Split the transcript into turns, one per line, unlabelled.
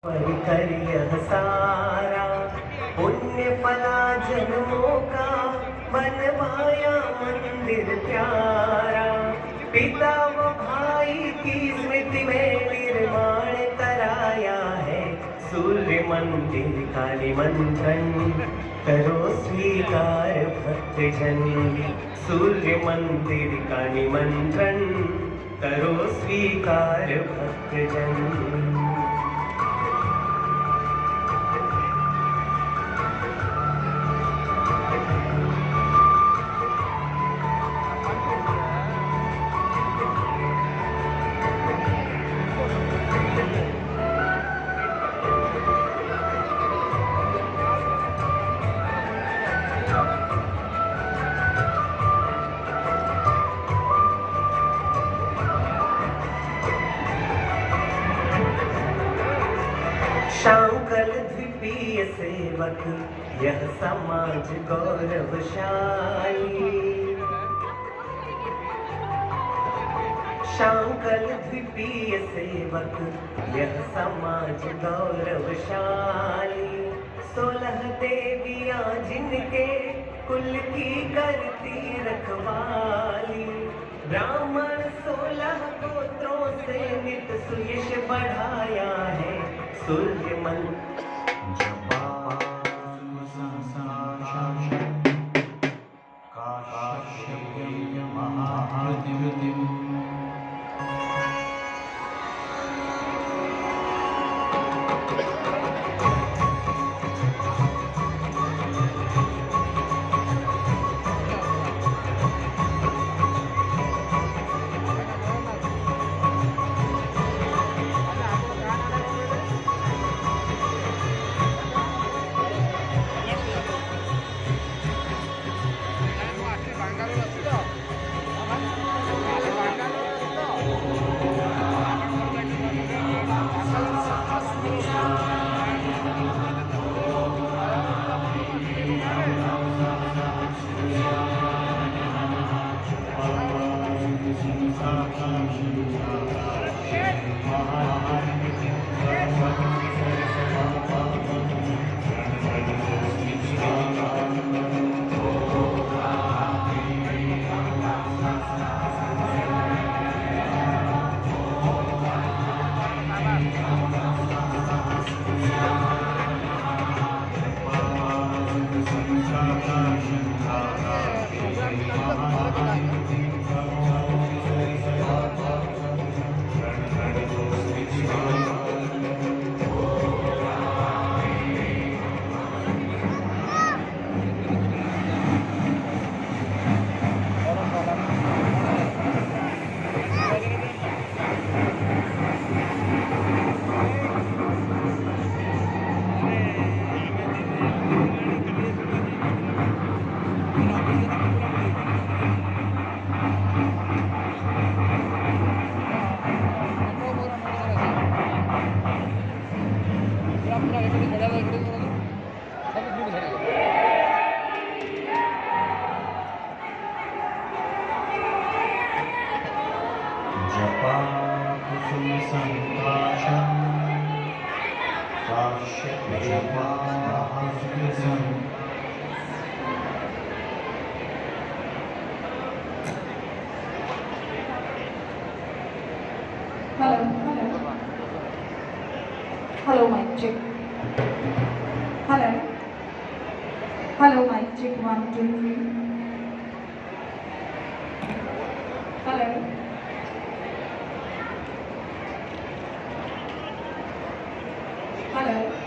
कर यह सारा पुण्य फला जन्मों का बनवाया मंदिर प्यारा। पिता व भाई की स्मृति में निर्माण कराया है सूर्य मंदिर का निमंत्रण करो स्वीकार भक्तजन। सूर्य मंदिर का निमंत्रण करो स्वीकार भक्तजन। शांकल द्वीपीय सेवक यह समाज गौरवशाली। शांकल द्वीपीय सेवक यह समाज गौरवशाली। 16 देवियां जिनके कुल की करती रखवाली। ब्राह्मण 16 गोत्रों से नित सुयश बढ़ाया है सूर्य मंदिर।
Hello, mic check. Hello, mic check. 1, 2, 3. Hello. Hello.